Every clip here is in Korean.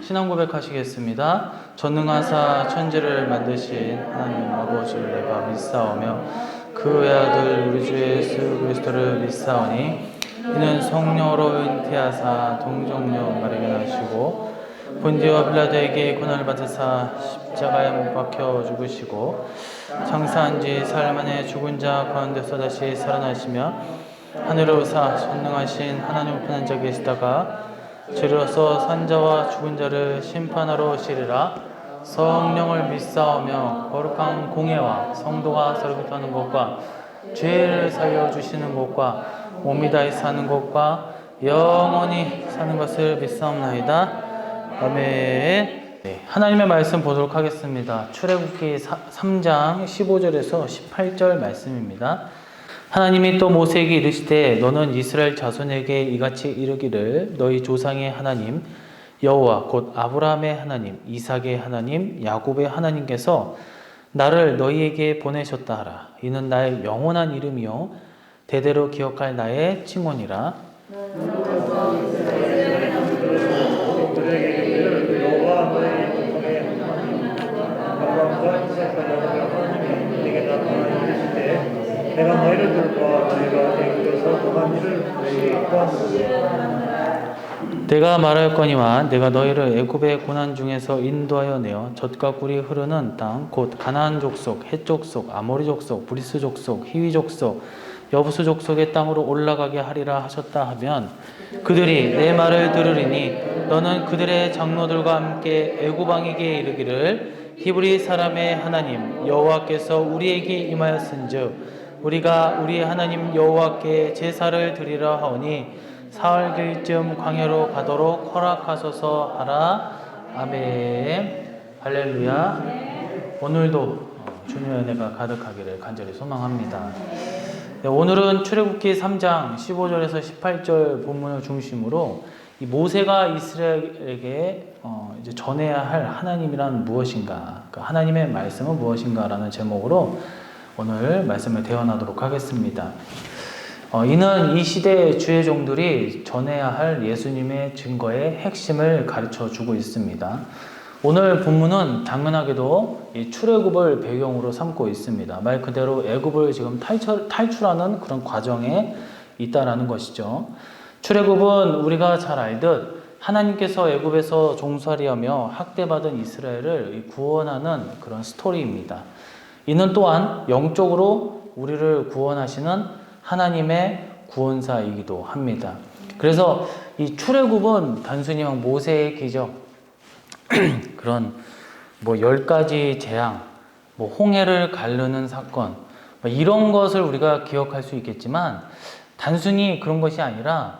신앙 고백하시겠습니다. 전능하사 천지를 만드신 하나님 아버지를 내가 믿사오며 그 외아들 우리 주 예수 그리스도를 믿사오니 이는 성령으로 잉태하사 동정녀 마리아에게 나시고 본디오 빌라도에게 고난을 받으사 십자가에 못 박혀 죽으시고 장사한 지 사흘 만에 죽은 자 가운데서 다시 살아나시며 하늘에 오사 전능하신 하나님 우편 앉아 계시다가 주로서 산자와 죽은 자를 심판하러 오시리라. 성령을 믿사오며 거룩한 공예와 성도가 서로교통하는 것과 죄를 살려주시는 것과 몸이 다히 사는 것과 영원히 사는 것을 믿사옵나이다. 아멘. 네, 하나님의 말씀 보도록 하겠습니다. 출애굽기 3장 15절에서 18절 말씀입니다. 하나님이 또 모세에게 이르시되 너는 이스라엘 자손에게 이같이 이르기를 너희 조상의 하나님 여호와 곧 아브라함의 하나님 이삭의 하나님 야곱의 하나님께서 나를 너희에게 보내셨다 하라. 이는 나의 영원한 이름이요 대대로 기억할 나의 칭언이라. 내가 너희를 돌보아 너희가 애굽에서 고난 일을 너희에게 구하노라. 내가 말하였거니와 내가 너희를 애굽의 고난 중에서 인도하여 내어 젖과 꿀이 흐르는 땅 곧 가나안 족속, 헷 족속, 아모리 족속, 브리스 족속, 히위 족속, 여부수 족속의 땅으로 올라가게 하리라 하셨다 하면 그들이 내 말을 들으리니 너는 그들의 장로들과 함께 애굽 왕에게 이르기를 히브리 사람의 하나님 여호와께서 우리에게 임하였은즉 우리가 우리 하나님 여호와께 제사를 드리려 하오니 사흘길쯤 광야로 가도록 허락하소서 하라. 아멘. 할렐루야. 오늘도 주님의 은혜가 가득하기를 간절히 소망합니다. 네, 오늘은 출애굽기 3장 15절에서 18절 본문을 중심으로 이 모세가 이스라엘에게 이제 전해야 할 하나님이란 무엇인가, 그 하나님의 말씀은 무엇인가라는 제목으로 오늘 말씀을 대언하도록 하겠습니다. 이는 이 시대의 주의 종들이 전해야 할 예수님의 증거의 핵심을 가르쳐 주고 있습니다. 오늘 본문은 당연하게도 이 출애굽을 배경으로 삼고 있습니다. 말 그대로 애굽을 지금 탈출하는 그런 과정에 있다라는 것이죠. 출애굽은 우리가 잘 알듯 하나님께서 애굽에서 종살이하며 학대받은 이스라엘을 구원하는 그런 스토리입니다. 이는 또한 영적으로 우리를 구원하시는 하나님의 구원사이기도 합니다. 그래서 이 출애굽은 단순히 모세의 기적, 그런 10가지 재앙, 홍해를 가르는 사건, 이런 것을 우리가 기억할 수 있겠지만 단순히 그런 것이 아니라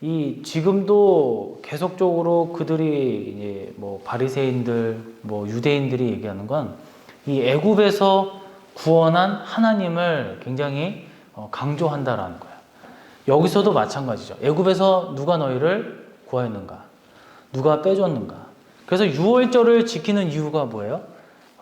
이 지금도 계속적으로 그들이 이제 바리새인들, 유대인들이 얘기하는 건 이 애굽에서 구원한 하나님을 굉장히 강조한다라는 거예요. 여기서도 마찬가지죠. 애굽에서 누가 너희를 구하였는가? 누가 빼줬는가? 그래서 유월절을 지키는 이유가 뭐예요?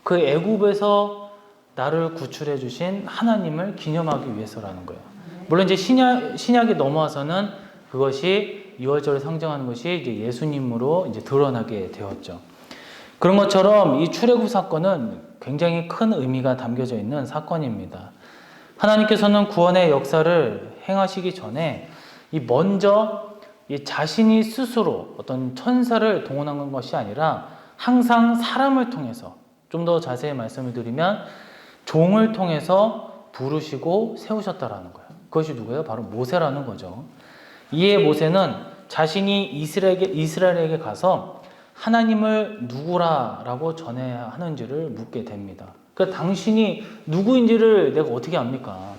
그 애굽에서 나를 구출해 주신 하나님을 기념하기 위해서라는 거예요. 물론 이제 신약에 넘어와서는 그것이 유월절을 상징하는 것이 이제 예수님으로 이제 드러나게 되었죠. 그런 것처럼 이 출애굽 사건은 굉장히 큰 의미가 담겨져 있는 사건입니다. 하나님께서는 구원의 역사를 행하시기 전에 먼저 자신이 스스로 어떤 천사를 동원한 것이 아니라 항상 사람을 통해서, 좀 더 자세히 말씀을 드리면 종을 통해서 부르시고 세우셨다라는 거예요. 그것이 누구예요? 바로 모세라는 거죠. 이에 모세는 자신이 이스라엘에게 가서 하나님을 누구라고 전해야 하는지를 묻게 됩니다. 그러니까 당신이 누구인지를 내가 어떻게 압니까?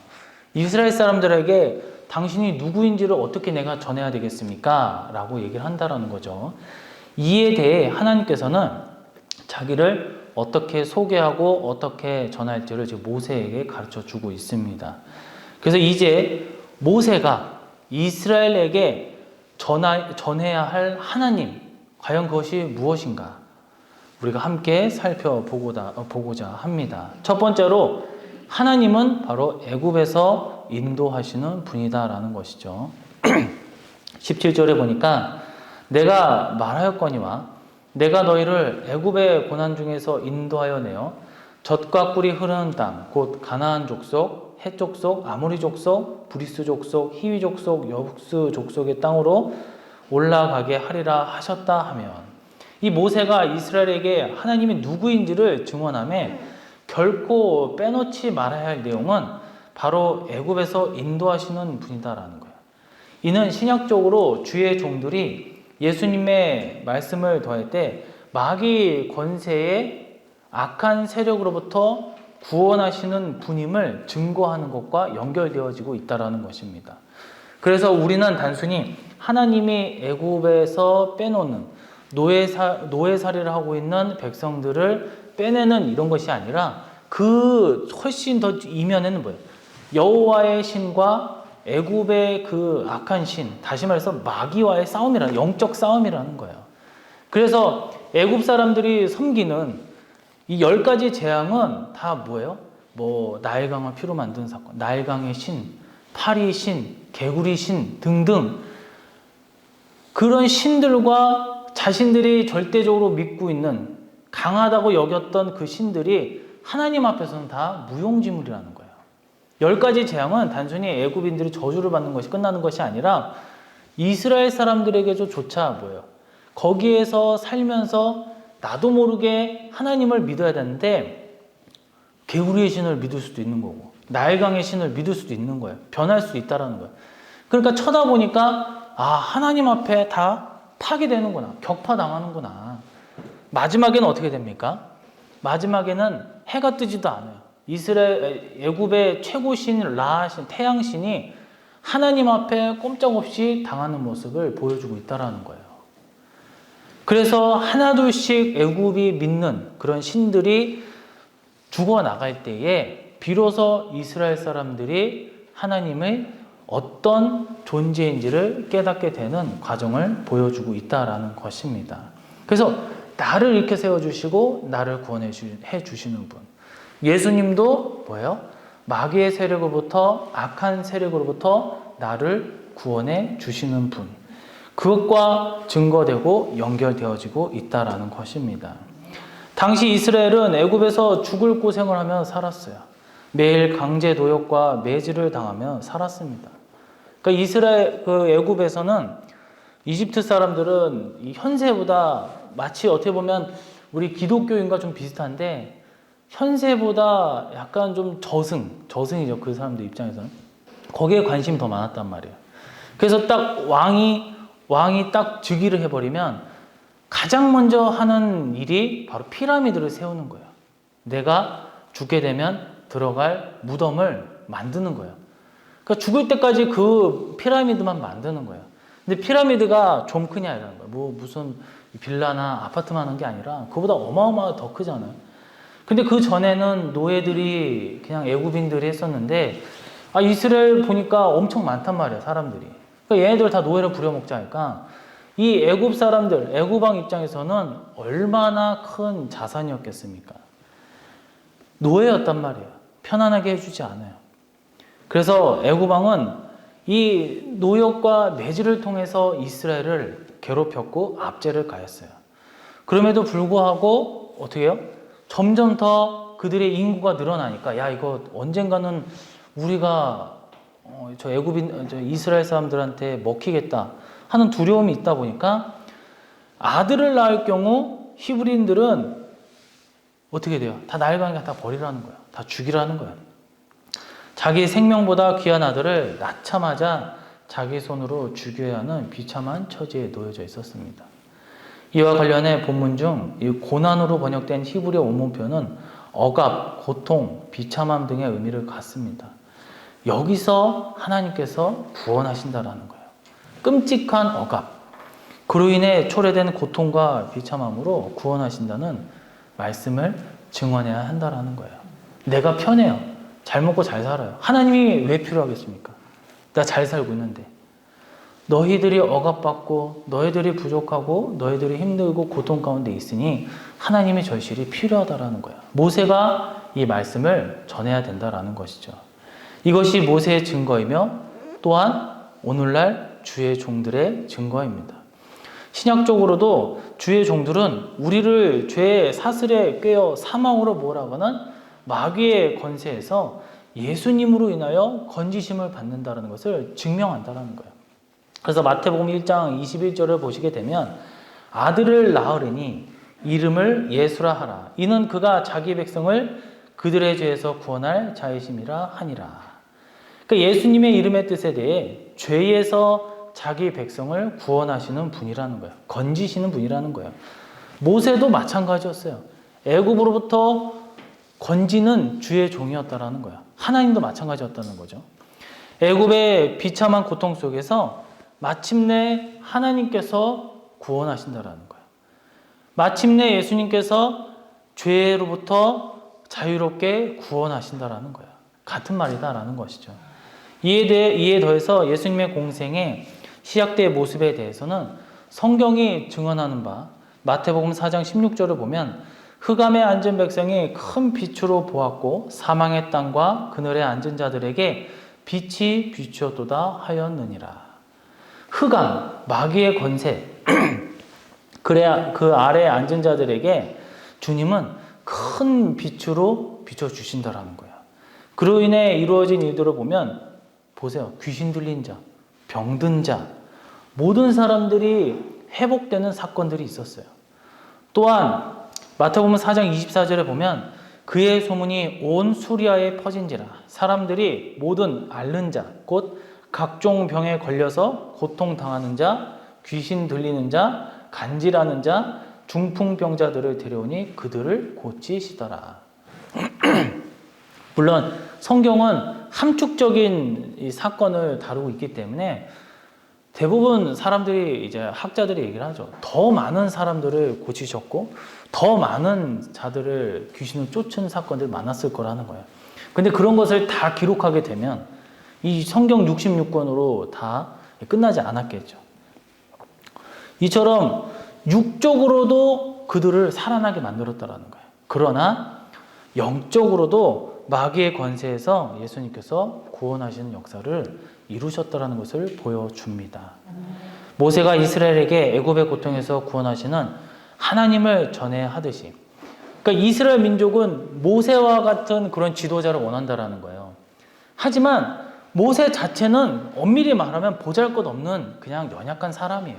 이스라엘 사람들에게 당신이 누구인지를 어떻게 내가 전해야 되겠습니까? 라고 얘기를 한다라는 거죠. 이에 대해 하나님께서는 자기를 어떻게 소개하고 어떻게 전할지를 지금 모세에게 가르쳐 주고 있습니다. 그래서 이제 모세가 이스라엘에게 전해야 할 하나님, 과연 그것이 무엇인가? 우리가 함께 살펴보고자 합니다. 첫 번째로 하나님은 바로 애굽에서 인도하시는 분이다라는 것이죠. 17절에 보니까 내가 말하였거니와 내가 너희를 애굽의 고난 중에서 인도하여 내어 젖과 꿀이 흐르는 땅 곧 가나안 족속, 헷 족속, 아모리 족속, 브리스 족속, 히위 족속, 여부스 족속의 땅으로 올라가게 하리라 하셨다 하면, 이 모세가 이스라엘에게 하나님이 누구인지를 증언하며 결코 빼놓지 말아야 할 내용은 바로 애굽에서 인도하시는 분이다라는 거예요. 이는 신약적으로 주의 종들이 예수님의 말씀을 더할 때 마귀 권세의 악한 세력으로부터 구원하시는 분임을 증거하는 것과 연결되어지고 있다는 것입니다. 그래서 우리는 단순히 하나님이 애굽에서 빼놓는 노예살이를 하고 있는 백성들을 빼내는 이런 것이 아니라 그 훨씬 더 이면에는 뭐예요? 여호와의 신과 애굽의 그 악한 신, 다시 말해서 마귀와의 싸움이라는, 영적 싸움이라는 거예요. 그래서 애굽 사람들이 섬기는 이 10가지 재앙은 다 뭐예요? 뭐 나일강을 피로 만든 사건, 나일강의 신, 파리 신, 개구리 신 등등 그런 신들과 자신들이 절대적으로 믿고 있는 강하다고 여겼던 그 신들이 하나님 앞에서는 다 무용지물이라는 거예요. 10가지 재앙은 단순히 애굽인들이 저주를 받는 것이 끝나는 것이 아니라 이스라엘 사람들에게조차 뭐예요? 거기에서 살면서 나도 모르게 하나님을 믿어야 되는데 개구리의 신을 믿을 수도 있는 거고 나일강의 신을 믿을 수도 있는 거예요. 변할 수 있다는 거예요. 그러니까 쳐다보니까 하나님 앞에 다 파괴되는구나. 격파당하는구나. 마지막에는 어떻게 됩니까? 마지막에는 해가 뜨지도 않아요. 애굽의 최고신 라신, 태양신이 하나님 앞에 꼼짝없이 당하는 모습을 보여주고 있다는 거예요. 그래서 하나둘씩 애굽이 믿는 그런 신들이 죽어나갈 때에 비로소 이스라엘 사람들이 하나님의 어떤 존재인지를 깨닫게 되는 과정을 보여주고 있다는 것입니다. 그래서 나를 이렇게 세워주시고 나를 구원해 주시는 분. 예수님도 뭐예요? 마귀의 세력으로부터, 악한 세력으로부터 나를 구원해 주시는 분. 그것과 증거되고 연결되어지고 있다는 것입니다. 당시 이스라엘은 애굽에서 죽을 고생을 하며 살았어요. 매일 강제 노역과 매질을 당하며 살았습니다. 그러니까 애굽에서는 이집트 사람들은 이 현세보다 마치 어떻게 보면 우리 기독교인과 좀 비슷한데 현세보다 약간 좀 저승이죠. 그 사람들 입장에서는. 거기에 관심이 더 많았단 말이에요. 그래서 딱 왕이 딱 즉위를 해버리면 가장 먼저 하는 일이 바로 피라미드를 세우는 거예요. 내가 죽게 되면 들어갈 무덤을 만드는 거예요. 그러니까 죽을 때까지 그 피라미드만 만드는 거예요. 근데 피라미드가 좀 크냐 이라는 거예요. 뭐 무슨 빌라나 아파트만 한 게 아니라 그보다 어마어마하게 더 크잖아요. 근데 그 전에는 노예들이 그냥 애굽인들이 했었는데 이스라엘 보니까 엄청 많단 말이에요. 사람들이. 그러니까 얘네들 다 노예를 부려먹자 하니까 이 애굽 사람들, 애굽왕 입장에서는 얼마나 큰 자산이었겠습니까? 노예였단 말이에요. 편안하게 해주지 않아요. 그래서 애굽왕은 이 노역과 매질을 통해서 이스라엘을 괴롭혔고 압제를 가했어요. 그럼에도 불구하고 어떻게 해요? 점점 더 그들의 인구가 늘어나니까 이거 언젠가는 우리가 이스라엘 사람들한테 먹히겠다 하는 두려움이 있다 보니까 아들을 낳을 경우 히브리인들은 어떻게 돼요? 다 나일강에 다 버리라는 거예요. 다 죽이라는 거예요. 자기 생명보다 귀한 아들을 낳자마자 자기 손으로 죽여야 하는 비참한 처지에 놓여져 있었습니다. 이와 관련해 본문 중 이 고난으로 번역된 히브리어 원문 표현은 억압, 고통, 비참함 등의 의미를 갖습니다. 여기서 하나님께서 구원하신다라는 거예요. 끔찍한 억압, 그로 인해 초래된 고통과 비참함으로 구원하신다는 말씀을 증언해야 한다라는 거예요. 내가 편해요. 잘 먹고 잘 살아요. 하나님이 왜 필요하겠습니까? 나 잘 살고 있는데. 너희들이 억압받고 너희들이 부족하고 너희들이 힘들고 고통 가운데 있으니 하나님의 절실히 필요하다라는 거예요. 모세가 이 말씀을 전해야 된다라는 것이죠. 이것이 모세의 증거이며 또한 오늘날 주의 종들의 증거입니다. 신약적으로도 주의 종들은 우리를 죄의 사슬에 꿰어 사망으로 몰아가는 마귀의 권세에서 예수님으로 인하여 건지심을 받는다는 것을 증명한다는 거예요. 그래서 마태복음 1장 21절을 보시게 되면 아들을 낳으리니 이름을 예수라 하라. 이는 그가 자기 백성을 그들의 죄에서 구원할 자이심이라 하니라. 그러니까 예수님의 이름의 뜻에 대해 죄에서 자기 백성을 구원하시는 분이라는 거예요. 건지시는 분이라는 거예요. 모세도 마찬가지였어요. 애굽으로부터 건지는 주의 종이었다라는 거예요. 하나님도 마찬가지였다는 거죠. 애굽의 비참한 고통 속에서 마침내 하나님께서 구원하신다라는 거예요. 마침내 예수님께서 죄로부터 자유롭게 구원하신다라는 거예요. 같은 말이다라는 것이죠. 이에 더해서 예수님의 공생의 시작대의 모습에 대해서는 성경이 증언하는 바 마태복음 4장 16절을 보면 흑암에 앉은 백성이 큰 빛으로 보았고 사망의 땅과 그늘에 앉은 자들에게 빛이 비추었도다 하였느니라. 흑암, 마귀의 권세, 그 아래에 앉은 자들에게 주님은 큰 빛으로 비춰주신다라는 거예요. 그로 인해 이루어진 일들을 보면 보세요. 귀신 들린 자, 병든 자, 모든 사람들이 회복되는 사건들이 있었어요. 또한 마태복음 4장 24절에 보면 그의 소문이 온 수리아에 퍼진지라. 사람들이 모든 앓는 자, 곧 각종 병에 걸려서 고통당하는 자, 귀신 들리는 자, 간질하는 자, 중풍병자들을 데려오니 그들을 고치시더라. 물론 성경은 함축적인 이 사건을 다루고 있기 때문에 대부분 사람들이 이제 학자들이 얘기를 하죠. 더 많은 사람들을 고치셨고 더 많은 자들을 귀신을 쫓은 사건들이 많았을 거라는 거예요. 근데 그런 것을 다 기록하게 되면 이 성경 66권으로 다 끝나지 않았겠죠. 이처럼 육적으로도 그들을 살아나게 만들었다라는 거예요. 그러나 영적으로도 마귀의 권세에서 예수님께서 구원하시는 역사를 이루셨다라는 것을 보여줍니다. 모세가 이스라엘에게 애굽의 고통에서 구원하시는 하나님을 전해하듯이, 그러니까 이스라엘 민족은 모세와 같은 그런 지도자를 원한다라는 거예요. 하지만 모세 자체는 엄밀히 말하면 보잘것없는 그냥 연약한 사람이에요.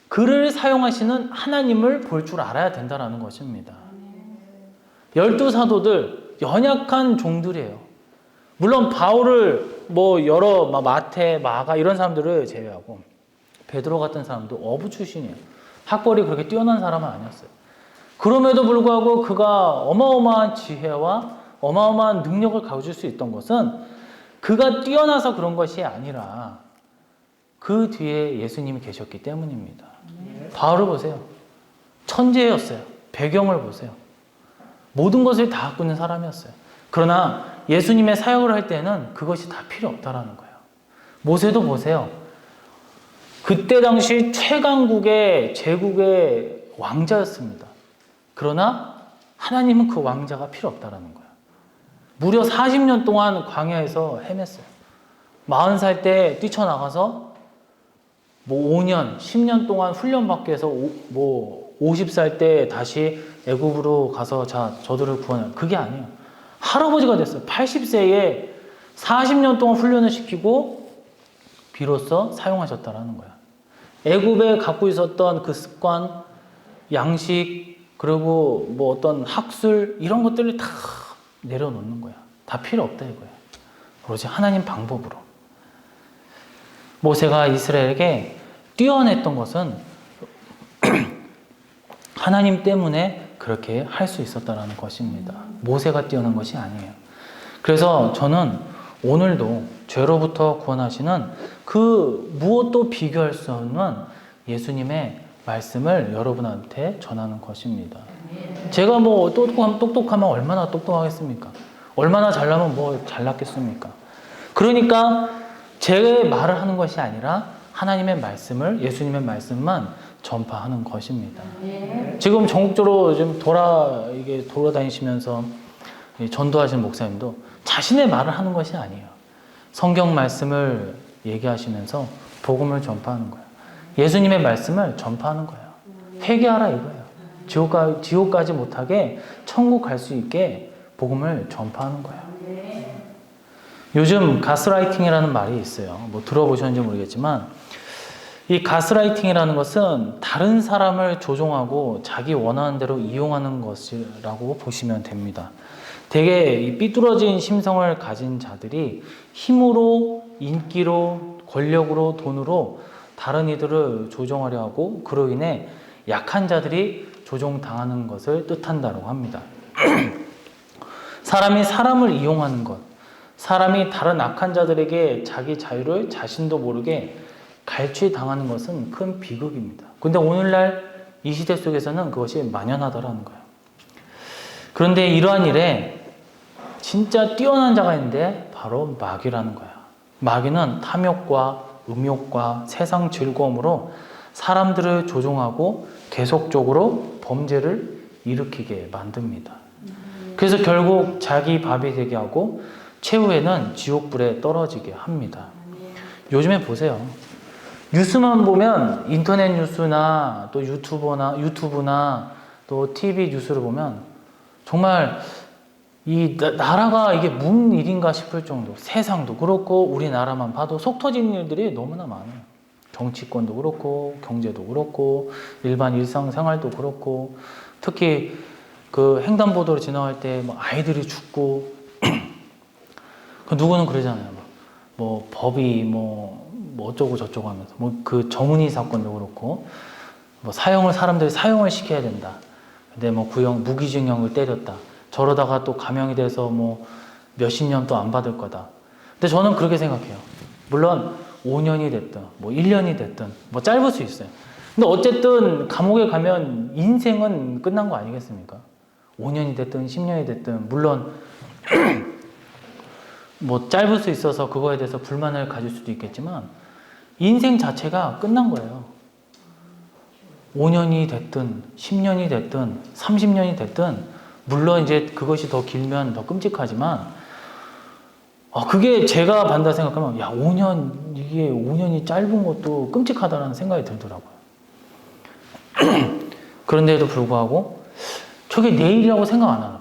그를 사용하시는 하나님을 볼 줄 알아야 된다는 것입니다. 12사도들 연약한 종들이에요. 물론 바울을 여러 마태, 마가 이런 사람들을 제외하고 베드로 같은 사람도 어부 출신이에요. 학벌이 그렇게 뛰어난 사람은 아니었어요. 그럼에도 불구하고 그가 어마어마한 지혜와 어마어마한 능력을 가질 수 있던 것은 그가 뛰어나서 그런 것이 아니라 그 뒤에 예수님이 계셨기 때문입니다. 바울을 보세요. 천재였어요. 배경을 보세요. 모든 것을 다 갖고 있는 사람이었어요. 그러나 예수님의 사역을 할 때는 그것이 다 필요 없다라는 거예요. 모세도 보세요. 그때 당시 최강국의 제국의 왕자였습니다. 그러나 하나님은 그 왕자가 필요 없다라는 거예요. 무려 40년 동안 광야에서 헤맸어요. 40살 때 뛰쳐나가서 5년, 10년 동안 훈련받기 위해서 50살 때 다시 애굽으로 가서 저들을 구원해요. 그게 아니에요. 할아버지가 됐어요. 80세에 40년 동안 훈련을 시키고 비로소 사용하셨다라는 거야. 애굽에 갖고 있었던 그 습관, 양식, 그리고 어떤 학술 이런 것들을 다 내려놓는 거야. 다 필요 없다 이거야. 오로지 하나님 방법으로. 모세가 이스라엘에게 뛰어냈던 것은 하나님 때문에 그렇게 할 수 있었다는 것입니다. 모세가 뛰어난 것이 아니에요. 그래서 저는 오늘도 죄로부터 구원하시는 그 무엇도 비교할 수 없는 예수님의 말씀을 여러분한테 전하는 것입니다. 제가 똑똑하면 얼마나 똑똑하겠습니까? 얼마나 잘나면 잘났겠습니까? 그러니까 제 말을 하는 것이 아니라 하나님의 말씀을, 예수님의 말씀만 전파하는 것입니다. 지금 전국적으로 지금 돌아다니시면서 전도하시는 목사님도 자신의 말을 하는 것이 아니에요. 성경 말씀을 얘기하시면서 복음을 전파하는 거예요. 예수님의 말씀을 전파하는 거예요. 회개하라 이거예요. 지옥까지 못하게 천국 갈 수 있게 복음을 전파하는 거예요. 요즘 가스라이팅이라는 말이 있어요. 뭐 들어보셨는지 모르겠지만 이 가스라이팅이라는 것은 다른 사람을 조종하고 자기 원하는 대로 이용하는 것이라고 보시면 됩니다. 되게 이 삐뚤어진 심성을 가진 자들이 힘으로, 인기로, 권력으로, 돈으로 다른 이들을 조종하려 하고 그로 인해 약한 자들이 조종당하는 것을 뜻한다고 합니다. 사람이 사람을 이용하는 것, 사람이 다른 악한 자들에게 자기 자유를 자신도 모르게 갈취당하는 것은 큰 비극입니다. 근데 오늘날 이 시대 속에서는 그것이 만연하다라는 거예요. 그런데 이러한 일에 진짜 뛰어난 자가 있는데 바로 마귀라는 거예요. 마귀는 탐욕과 음욕과 세상 즐거움으로 사람들을 조종하고 계속적으로 범죄를 일으키게 만듭니다. 그래서 결국 자기 밥이 되게 하고 최후에는 지옥불에 떨어지게 합니다. 요즘에 보세요. 뉴스만 보면 인터넷 뉴스나 또 유튜브나 또 TV 뉴스를 보면 정말 이 나라가 이게 무슨 일인가 싶을 정도, 세상도 그렇고 우리나라만 봐도 속 터지는 일들이 너무나 많아요. 정치권도 그렇고 경제도 그렇고 일반 일상생활도 그렇고 특히 그 횡단보도를 지나갈 때 뭐 아이들이 죽고 그 누구는 그러잖아요. 뭐 법이 뭐 어쩌고 저쩌고 하면서 뭐 그 정은희 사건도 그렇고 뭐 사람들이 사형을 시켜야 된다. 근데 뭐 무기징역을 때렸다. 저러다가 또 감형이 돼서 뭐 몇십 년 또 안 받을 거다. 근데 저는 그렇게 생각해요. 물론 5년이 됐든 뭐 1년이 됐든 뭐 짧을 수 있어요. 근데 어쨌든 감옥에 가면 인생은 끝난 거 아니겠습니까? 5년이 됐든 10년이 됐든 물론 뭐 짧을 수 있어서 그거에 대해서 불만을 가질 수도 있겠지만 인생 자체가 끝난 거예요. 5년이 됐든 10년이 됐든 30년이 됐든 물론 이제 그것이 더 길면 더 끔찍하지만 그게 제가 반다 생각하면 야 5년이 짧은 것도 끔찍하다는 생각이 들더라고요. 그런데도 불구하고 저게 내일이라고 생각 안 하나 봐요.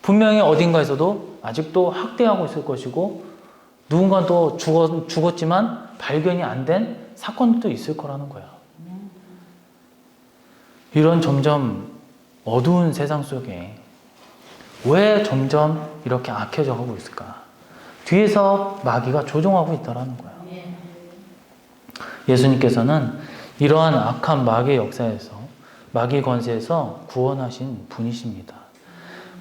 분명히 어딘가에서도 아직도 학대하고 있을 것이고 누군가 또 죽었지만 발견이 안 된 사건도 있을 거라는 거야. 이런 점점 어두운 세상 속에 왜 점점 이렇게 악해져 가고 있을까? 뒤에서 마귀가 조종하고 있다라는 거야. 예수님께서는 이러한 악한 마귀의 역사에서 마귀 권세에서 구원하신 분이십니다.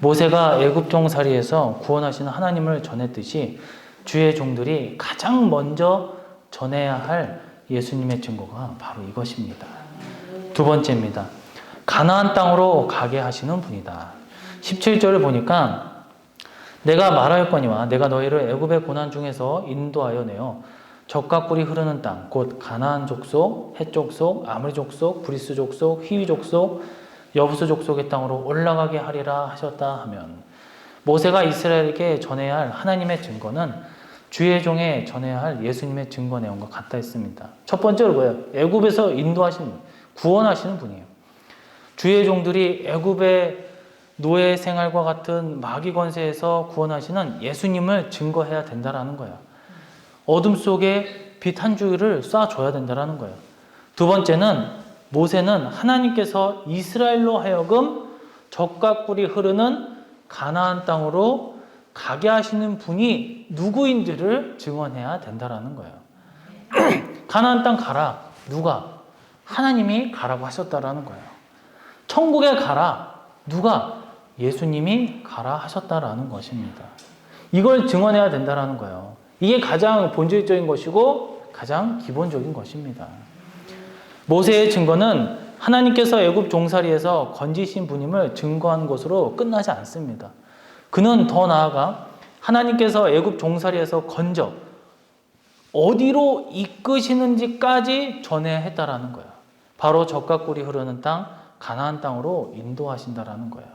모세가 애굽 종살이에서 구원하시는 하나님을 전했듯이 주의 종들이 가장 먼저 전해야 할 예수님의 증거가 바로 이것입니다. 두 번째입니다. 가나안 땅으로 가게 하시는 분이다. 17절을 보니까 내가 말하였거니와 내가 너희를 애굽의 고난 중에서 인도하여 내어 젖과 꿀이 흐르는 땅 곧 가나안 족속, 헷 족속, 아모리 족속, 브리스 족속, 히위 족속, 여부스 족속의 땅으로 올라가게 하리라 하셨다 하면 모세가 이스라엘에게 전해야 할 하나님의 증거는 주의 종에 전해야 할 예수님의 증거 내용과 같다 했습니다. 첫 번째로 뭐예요? 애굽에서 인도하시는 분, 구원하시는 분이에요. 주의 종들이 애굽의 노예 생활과 같은 마귀 권세에서 구원하시는 예수님을 증거해야 된다라는 거예요. 어둠 속에 빛 한 줄을 쏴줘야 된다라는 거예요. 두 번째는 모세는 하나님께서 이스라엘로 하여금 젖과 꿀이 흐르는 가나안 땅으로 가게 하시는 분이 누구인지를 증언해야 된다라는 거예요. 가나안 땅 가라. 누가? 하나님이 가라고 하셨다라는 거예요. 천국에 가라. 누가? 예수님이 가라 하셨다라는 것입니다. 이걸 증언해야 된다라는 거예요. 이게 가장 본질적인 것이고 가장 기본적인 것입니다. 모세의 증거는 하나님께서 애굽 종살이에서 건지신 분임을 증거한 것으로 끝나지 않습니다. 그는 더 나아가 하나님께서 애굽 종살이에서 건져 어디로 이끄시는지까지 전해야 했다라는 거예요. 바로 젖과 꿀이 흐르는 땅 가나안 땅으로 인도하신다라는 거예요.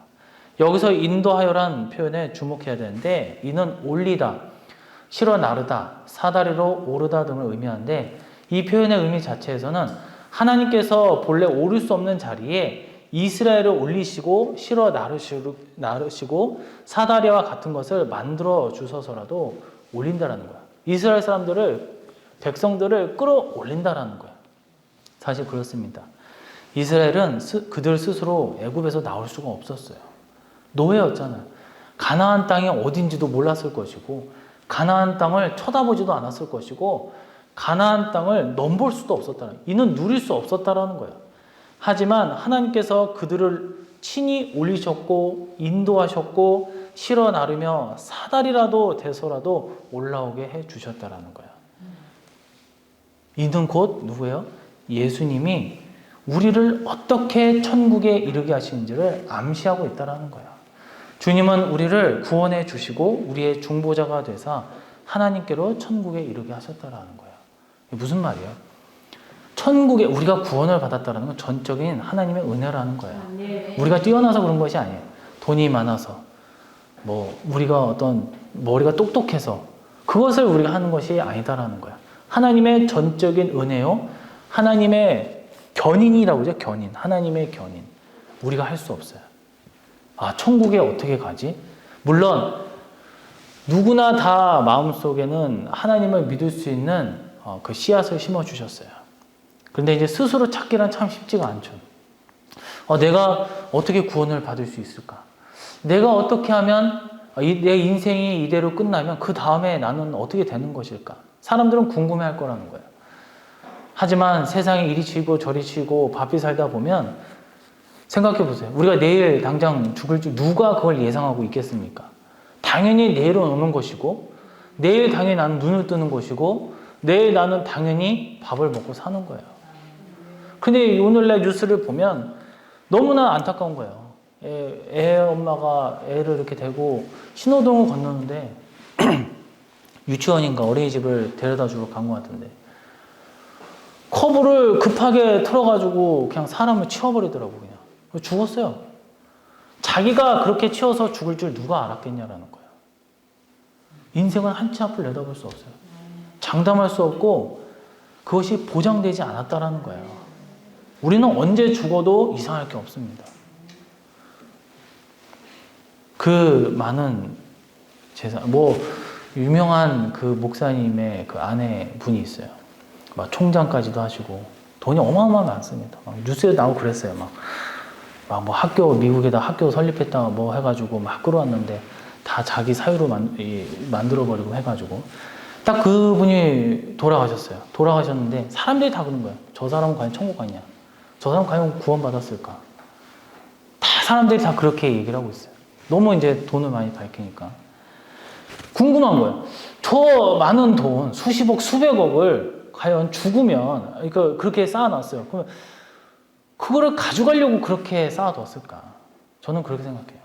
여기서 인도하여란 표현에 주목해야 되는데 이는 올리다, 실어 나르다, 사다리로 오르다 등을 의미하는데 이 표현의 의미 자체에서는 하나님께서 본래 오를 수 없는 자리에 이스라엘을 올리시고 실어 나르시고 사다리와 같은 것을 만들어 주셔서라도 올린다라는 거야. 이스라엘 백성들을 끌어올린다라는 거야. 사실 그렇습니다. 이스라엘은 그들 스스로 애굽에서 나올 수가 없었어요. 노예였잖아요. 가나안 땅이 어딘지도 몰랐을 것이고 가나안 땅을 쳐다보지도 않았을 것이고 가나안 땅을 넘볼 수도 없었다는, 이는 누릴 수 없었다라는 거예요. 하지만 하나님께서 그들을 친히 올리셨고 인도하셨고 실어 나르며 사다리라도 돼서라도 올라오게 해 주셨다라는 거예요. 이는 곧 누구예요? 예수님이 우리를 어떻게 천국에 이르게 하시는지를 암시하고 있다라는 거예요. 주님은 우리를 구원해 주시고 우리의 중보자가 되사 하나님께로 천국에 이르게 하셨다라는 거예요. 이게 무슨 말이에요? 천국에 우리가 구원을 받았다는 건 전적인 하나님의 은혜라는 거예요. 우리가 뛰어나서 그런 것이 아니에요. 돈이 많아서, 우리가 어떤 머리가 똑똑해서 그것을 우리가 하는 것이 아니다라는 거예요. 하나님의 전적인 은혜요, 하나님의 견인이라고 하죠. 견인, 하나님의 견인. 우리가 할 수 없어요. 천국에 어떻게 가지? 물론 누구나 다 마음속에는 하나님을 믿을 수 있는 그 씨앗을 심어주셨어요. 그런데 이제 스스로 찾기란 참 쉽지가 않죠. 내가 어떻게 구원을 받을 수 있을까? 내가 어떻게 하면 내 인생이 이대로 끝나면 그 다음에 나는 어떻게 되는 것일까? 사람들은 궁금해할 거라는 거예요. 하지만 세상에 이리 치고 저리 치고 바삐 살다 보면 생각해 보세요. 우리가 내일 당장 죽을 줄 누가 그걸 예상하고 있겠습니까? 당연히 내일은 오는 것이고 내일 당연히 나는 눈을 뜨는 것이고 내일 나는 당연히 밥을 먹고 사는 거예요. 근데 오늘날 뉴스를 보면 너무나 안타까운 거예요. 애 엄마가 애를 이렇게 대고 신호등을 건너는데 유치원인가 어린이집을 데려다 주러 간 것 같은데 커브를 급하게 틀어가지고 그냥 사람을 치워버리더라고. 그냥 죽었어요. 자기가 그렇게 치워서 죽을 줄 누가 알았겠냐라는 거예요. 인생은 한 치 앞을 내다볼 수 없어요. 장담할 수 없고 그것이 보장되지 않았다라는 거예요. 우리는 언제 죽어도 이상할 게 없습니다. 그 많은 재산, 유명한 그 목사님의 그 아내분이 있어요. 막 총장까지도 하시고 돈이 어마어마하게 많습니다. 막 뉴스에 나오고 그랬어요. 막 미국에다 학교 설립했다가 해가지고 막 끌어왔는데 다 자기 사유로 만들어버리고 해가지고 딱 그분이 돌아가셨어요. 돌아가셨는데 사람들이 다 그런 거예요. 저 사람은 과연 천국 갔냐? 저 사람 과연 구원받았을까? 다 사람들이 다 그렇게 얘기를 하고 있어요. 너무 이제 돈을 많이 밝히니까. 궁금한 거예요. 저 많은 돈, 수십억, 수백억을 과연 죽으면, 그러니까 그렇게 쌓아놨어요. 그러면 그거를 가져가려고 그렇게 쌓아뒀을까? 저는 그렇게 생각해요.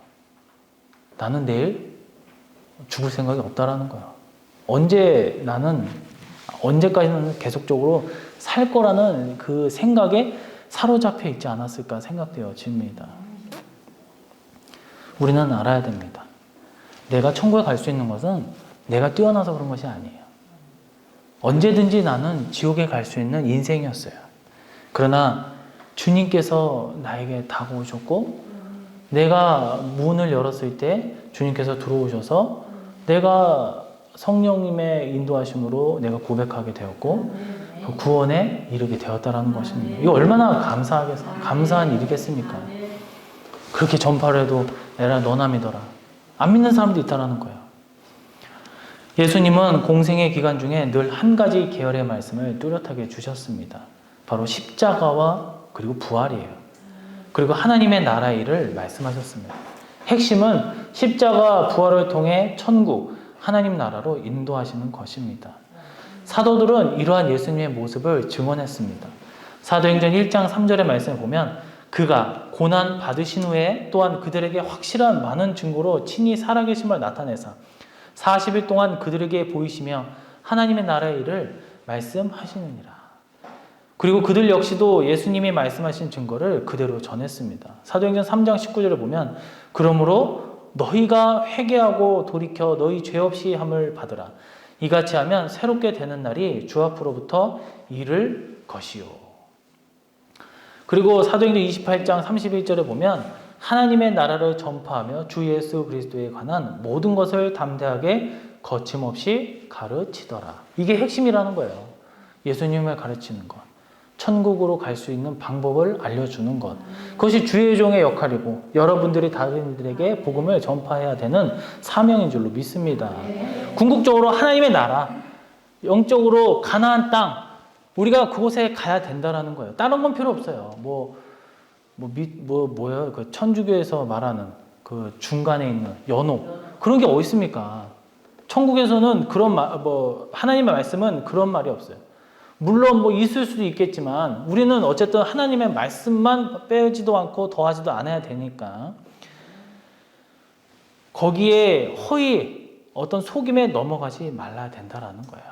나는 내일 죽을 생각이 없다라는 거야. 언제까지는 계속적으로 살 거라는 그 생각에 사로잡혀 있지 않았을까 생각되어집니다. 우리는 알아야 됩니다. 내가 천국에 갈 수 있는 것은 내가 뛰어나서 그런 것이 아니에요. 언제든지 나는 지옥에 갈 수 있는 인생이었어요. 그러나 주님께서 나에게 다가오셨고 내가 문을 열었을 때 주님께서 들어오셔서 내가 성령님의 인도하심으로 내가 고백하게 되었고 그 구원에 이르게 되었다라는 것입니다. 이거 얼마나 감사한 일이겠습니까? 그렇게 전파를 해도 에라 너나 믿어라. 안 믿는 사람도 있다라는 거예요. 예수님은 공생의 기간 중에 늘 한 가지 계열의 말씀을 뚜렷하게 주셨습니다. 바로 십자가와 그리고 부활이에요. 그리고 하나님의 나라의 일을 말씀하셨습니다. 핵심은 십자가 부활을 통해 천국, 하나님 나라로 인도하시는 것입니다. 사도들은 이러한 예수님의 모습을 증언했습니다. 사도행전 1장 3절의 말씀을 보면 그가 고난 받으신 후에 또한 그들에게 확실한 많은 증거로 친히 살아계심을 나타내사 40일 동안 그들에게 보이시며 하나님의 나라의 일을 말씀하시느니라. 그리고 그들 역시도 예수님이 말씀하신 증거를 그대로 전했습니다. 사도행전 3장 19절을 보면 그러므로 너희가 회개하고 돌이켜 너희 죄 없이 함을 받으라. 이같이 하면 새롭게 되는 날이 주 앞으로부터 이를 것이요. 그리고 사도행전 28장 31절에 보면 하나님의 나라를 전파하며 주 예수 그리스도에 관한 모든 것을 담대하게 거침없이 가르치더라. 이게 핵심이라는 거예요. 예수님을 가르치는 것. 천국으로 갈 수 있는 방법을 알려주는 것. 그것이 주의 종의 역할이고 여러분들이 다른 이들에게 복음을 전파해야 되는 사명인 줄로 믿습니다. 궁극적으로 하나님의 나라, 영적으로 가나안 땅, 우리가 그곳에 가야 된다라는 거예요. 다른 건 필요 없어요. 뭐예요? 그 천주교에서 말하는 그 중간에 있는 연옥. 그런 게 어디 있습니까? 천국에서는 하나님의 말씀은 그런 말이 없어요. 물론 있을 수도 있겠지만 우리는 어쨌든 하나님의 말씀만 빼지도 않고 더하지도 않아야 되니까 거기에 허위 어떤 속임에 넘어가지 말아야 된다라는 거예요.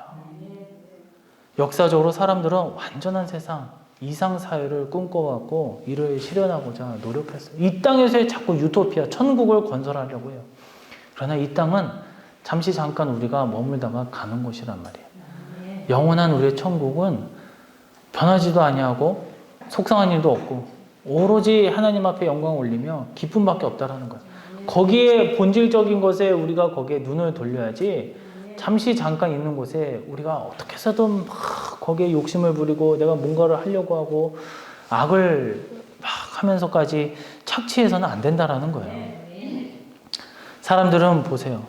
역사적으로 사람들은 완전한 세상, 이상 사회를 꿈꿔왔고 이를 실현하고자 노력했어요. 이 땅에서의 자꾸 유토피아, 천국을 건설하려고 해요. 그러나 이 땅은 잠깐 우리가 머물다가 가는 곳이란 말이에요. 영원한 우리의 천국은 변하지도 아니하고 속상한 일도 없고 오로지 하나님 앞에 영광을 올리며 기쁨밖에 없다라는 거예요. 거기에 본질적인 것에 우리가 거기에 눈을 돌려야지 잠깐 있는 곳에 우리가 어떻게 해서든 막 거기에 욕심을 부리고 내가 뭔가를 하려고 하고 악을 막 하면서까지 착취해서는 안 된다라는 거예요. 사람들은 보세요.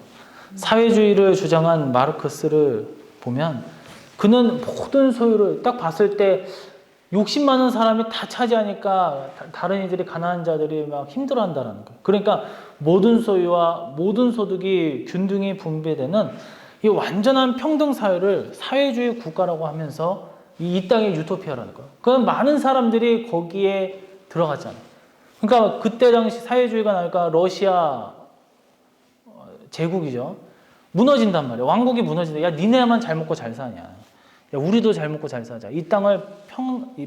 사회주의를 주장한 마르크스를 보면 그는 모든 소유를 딱 봤을 때 욕심 많은 사람이 다 차지하니까 다른 이들이 가난한 자들이 막 힘들어한다는 거예요. 그러니까 모든 소유와 모든 소득이 균등히 분배되는 이 완전한 평등 사회를 사회주의 국가라고 하면서 이 땅의 유토피아라는 거예요. 그럼 많은 사람들이 거기에 들어갔잖아요. 그러니까 그때 당시 사회주의가 나니까 러시아 제국이죠. 무너진단 말이에요. 왕국이 무너진다. 야, 니네만 잘 먹고 잘 사냐. 야, 우리도 잘 먹고 잘 사자. 이 땅을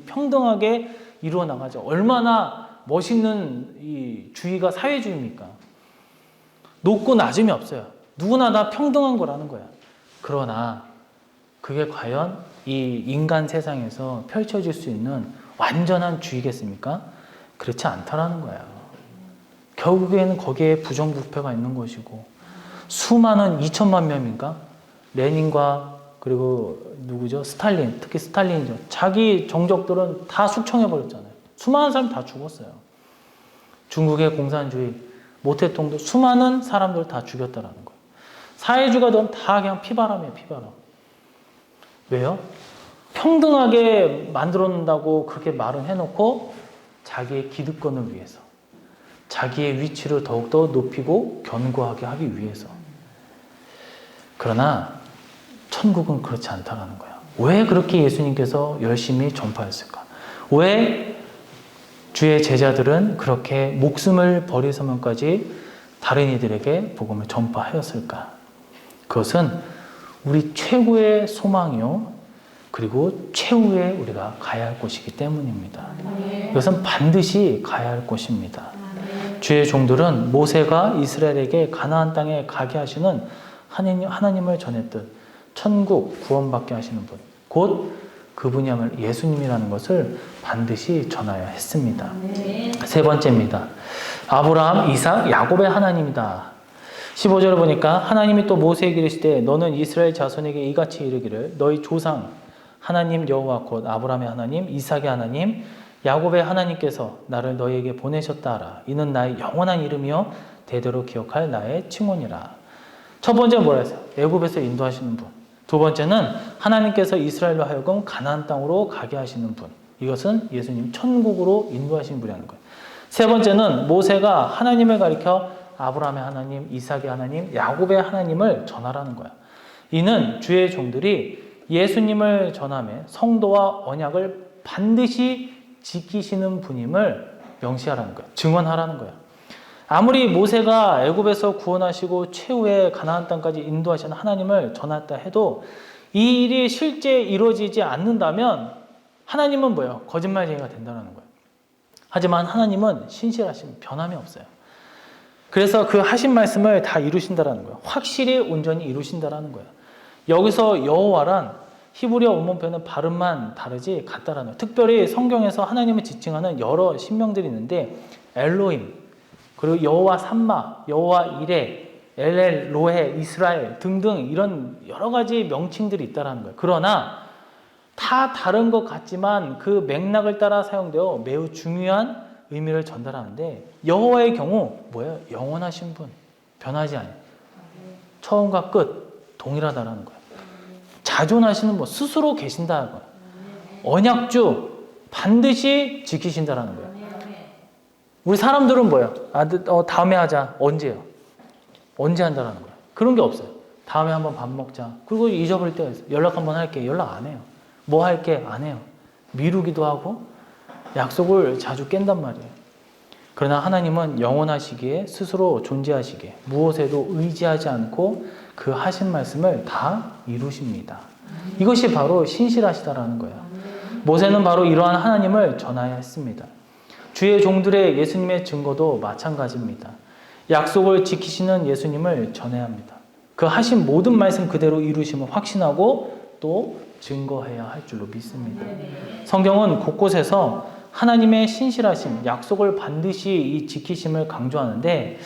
평등하게 이루어 나가자. 얼마나 멋있는 이 주의가 사회주의입니까? 높고 낮음이 없어요. 누구나 다 평등한 거라는 거야. 그러나 그게 과연 이 인간 세상에서 펼쳐질 수 있는 완전한 주의겠습니까? 그렇지 않다라는 거야. 결국에는 거기에 부정부패가 있는 것이고 수많은 2천만 명인가? 레닌과 그리고 누구죠? 스탈린, 특히 스탈린이죠. 자기 정적들은 다 숙청해버렸잖아요. 수많은 사람이 다 죽었어요. 중국의 공산주의, 모태통도 수많은 사람들을 다 죽였다라는 거예요. 사회주의가 되면 다 그냥 피바람이에요, 피바람. 왜요? 평등하게 만들어 놓는다고 그렇게 말은 해놓고 자기의 기득권을 위해서, 자기의 위치를 더욱더 높이고 견고하게 하기 위해서. 그러나 천국은 그렇지 않다라는 거예요. 왜 그렇게 예수님께서 열심히 전파했을까? 왜 주의 제자들은 그렇게 목숨을 버릴 서면까지 다른 이들에게 복음을 전파하였을까? 그것은 우리 최고의 소망이요. 그리고 최후에 우리가 가야 할 곳이기 때문입니다. 이것은 반드시 가야 할 곳입니다. 주의 종들은 모세가 이스라엘에게 가나안 땅에 가게 하시는 하나님을 전했듯 천국 구원받게 하시는 분, 곧 그분이야말로 예수님이라는 것을 반드시 전하여 했습니다. 세 번째입니다. 아브라함, 이삭, 야곱의 하나님이다. 15절을 보니까 하나님이 또 모세에게 이르시되 너는 이스라엘 자손에게 이같이 이르기를 너희 조상 하나님 여호와 곧 아브라함의 하나님, 이삭의 하나님, 야곱의 하나님께서 나를 너희에게 보내셨다 하라. 이는 나의 영원한 이름이요 대대로 기억할 나의 칭혼이라. 첫 번째는 뭐라 했어요? 애굽에서 인도하시는 분. 두 번째는 하나님께서 이스라엘로 하여금 가나안 땅으로 가게 하시는 분. 이것은 예수님 천국으로 인도하시는 분이라는 거예요. 세 번째는 모세가 하나님을 가리켜 아브라함의 하나님, 이삭의 하나님, 야곱의 하나님을 전하라는 거야. 이는 주의 종들이 예수님을 전하며 성도와 언약을 반드시 지키시는 분임을 명시하라는 거야. 증언하라는 거야. 아무리 모세가 애굽에서 구원하시고 최후의 가나안 땅까지 인도하시는 하나님을 전했다 해도 이 일이 실제 이루어지지 않는다면 하나님은 뭐예요? 거짓말쟁이가 된다는 거예요. 하지만 하나님은 신실하신 변함이 없어요. 그래서 그 하신 말씀을 다 이루신다라는 거예요. 확실히 온전히 이루신다라는 거예요. 여기서 여호와란 히브리어 원문표는 발음만 다르지 같다라는 거예요. 특별히 성경에서 하나님을 지칭하는 여러 신명들이 있는데 엘로힘, 그리고 여호와 삼마, 여호와 이레, 엘엘, 로헤, 이스라엘 등등 이런 여러 가지 명칭들이 있다라는 거예요. 그러나 다 다른 것 같지만 그 맥락을 따라 사용되어 매우 중요한 의미를 전달하는데 여호와의 경우 뭐예요? 영원하신 분, 변하지 않아요. 처음과 끝 동일하다라는 거예요. 자존하시는 분, 스스로 계신다는 거예요. 언약주 반드시 지키신다라는 거예요. 우리 사람들은 뭐예요? 다음에 하자. 언제요? 언제 한다라는 거예요. 그런 게 없어요. 다음에 한번 밥 먹자. 그리고 잊어버릴 때가 있어요. 연락 한번 할게. 연락 안 해요. 뭐 할게? 안 해요. 미루기도 하고 약속을 자주 깬단 말이에요. 그러나 하나님은 영원하시기에 스스로 존재하시기에 무엇에도 의지하지 않고 그 하신 말씀을 다 이루십니다. 이것이 바로 신실하시다라는 거예요. 모세는 바로 이러한 하나님을 전하야 했습니다. 주의 종들의 예수님의 증거도 마찬가지입니다. 약속을 지키시는 예수님을 전해야 합니다. 그 하신 모든 말씀 그대로 이루심을 확신하고 또 증거해야 할 줄로 믿습니다. 성경은 곳곳에서 하나님의 신실하심, 약속을 반드시 지키심을 강조하는데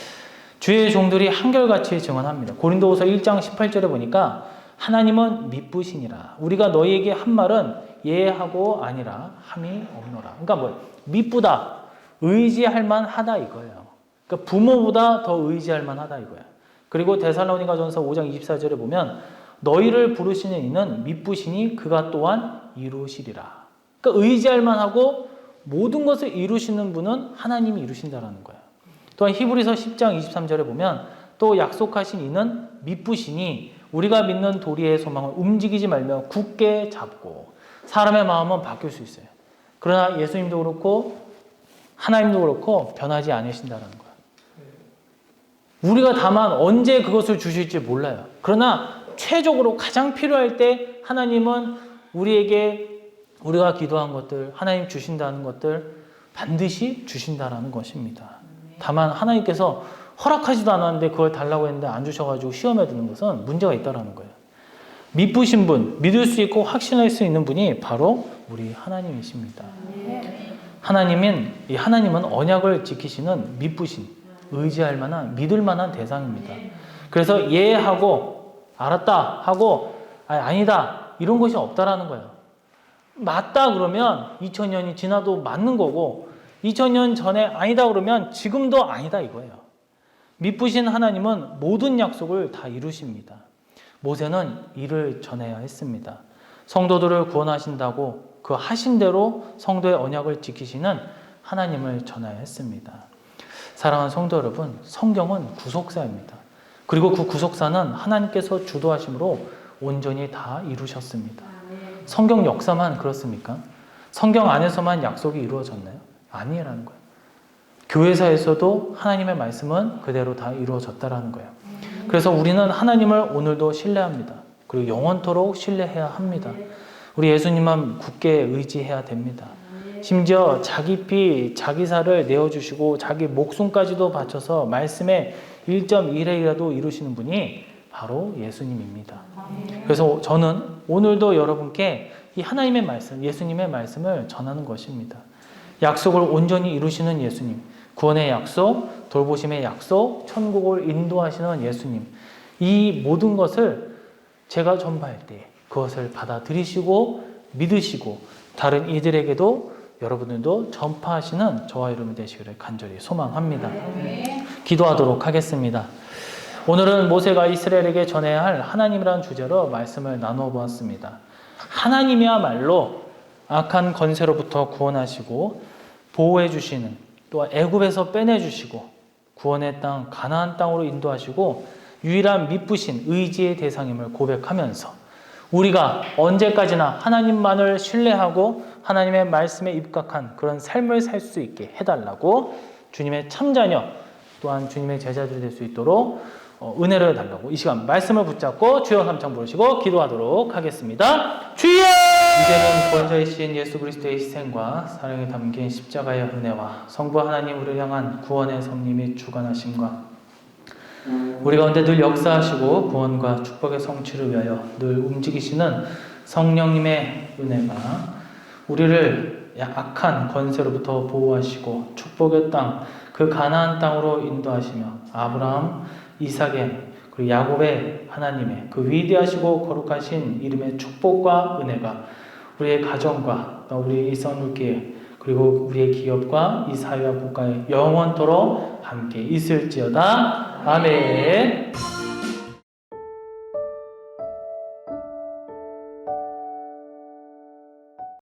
주의 종들이 한결같이 증언합니다. 고린도후서 1장 18절에 보니까 하나님은 미쁘시니라. 우리가 너희에게 한 말은 예하고 아니라 함이 없노라. 그러니까 뭐예요? 미쁘다, 의지할 만하다 이거예요. 그러니까 부모보다 더 의지할 만하다 이거야. 그리고 데살로니가전서 5장 24절에 보면 너희를 부르시는 이는 미쁘시니 그가 또한 이루시리라. 그러니까 의지할 만하고 모든 것을 이루시는 분은 하나님이 이루신다라는 거예요. 또한 히브리서 10장 23절에 보면 또 약속하신 이는 미쁘시니 우리가 믿는 도리의 소망을 움직이지 말며 굳게 잡고. 사람의 마음은 바뀔 수 있어요. 그러나 예수님도 그렇고 하나님도 그렇고 변하지 않으신다는 거예요. 우리가 다만 언제 그것을 주실지 몰라요. 그러나 최적으로 가장 필요할 때 하나님은 우리에게 우리가 기도한 것들, 하나님 주신다는 것들 반드시 주신다라는 것입니다. 다만 하나님께서 허락하지도 않았는데 그걸 달라고 했는데 안 주셔가지고 시험에 드는 것은 문제가 있다라는 거예요. 미쁘신 분, 믿을 수 있고 확신할 수 있는 분이 바로 우리 하나님이십니다. 하나님은 언약을 지키시는 미쁘신, 의지할 만한, 믿을 만한 대상입니다. 그래서 예 하고 알았다 하고 아니다 이런 것이 없다라는 거예요. 맞다 그러면 2000년이 지나도 맞는 거고 2000년 전에 아니다 그러면 지금도 아니다 이거예요. 미쁘신 하나님은 모든 약속을 다 이루십니다. 모세는 이를 전해야 했습니다. 성도들을 구원하신다고 그 하신 대로 성도의 언약을 지키시는 하나님을 전해야 했습니다. 사랑하는 성도 여러분, 성경은 구속사입니다. 그리고 그 구속사는 하나님께서 주도하심으로 온전히 다 이루셨습니다. 성경 역사만 그렇습니까? 성경 안에서만 약속이 이루어졌나요? 아니라는 거예요. 교회사에서도 하나님의 말씀은 그대로 다 이루어졌다라는 거예요. 그래서 우리는 하나님을 오늘도 신뢰합니다. 그리고 영원토록 신뢰해야 합니다. 우리 예수님만 굳게 의지해야 됩니다. 심지어 자기 피, 자기 살을 내어주시고 자기 목숨까지도 바쳐서 말씀의 1.1회이라도 이루시는 분이 바로 예수님입니다. 그래서 저는 오늘도 여러분께 이 하나님의 말씀, 예수님의 말씀을 전하는 것입니다. 약속을 온전히 이루시는 예수님, 구원의 약속, 돌보심의 약속, 천국을 인도하시는 예수님, 이 모든 것을 제가 전파할 때 그것을 받아들이시고 믿으시고 다른 이들에게도 여러분들도 전파하시는 저와 여러분 되시기를 간절히 소망합니다. 기도하도록 하겠습니다. 오늘은 모세가 이스라엘에게 전해야 할 하나님이라는 주제로 말씀을 나누어 보았습니다. 하나님이야말로 악한 권세로부터 구원하시고 보호해 주시는, 또 애굽에서 빼내 주시고 구원의 땅 가나안 땅으로 인도하시고 유일한 미쁘신 의지의 대상임을 고백하면서 우리가 언제까지나 하나님만을 신뢰하고 하나님의 말씀에 입각한 그런 삶을 살 수 있게 해달라고, 주님의 참자녀 또한 주님의 제자들이 될 수 있도록 은혜를 달라고 이 시간 말씀을 붙잡고 주여 삼창 부르시고 기도하도록 하겠습니다. 주여! 이제는 구원자이신 예수 그리스도의 희생과 사랑에 담긴 십자가의 은혜와 성부 하나님 우리를 향한 구원의 섭리 및 주관하심과 우리 가운데 늘 역사하시고 구원과 축복의 성취를 위하여 늘 움직이시는 성령님의 은혜가 우리를 악한 권세로부터 보호하시고 축복의 땅, 그 가나안 땅으로 인도하시며 아브라함, 이삭의 그리고 야곱의 하나님의 그 위대하시고 거룩하신 이름의 축복과 은혜가 우리의 가정과 우리 이 선울교회 그리고 우리의 기업과 이 사회와 국가에 영원토록 함께 있을지어다. 아멘.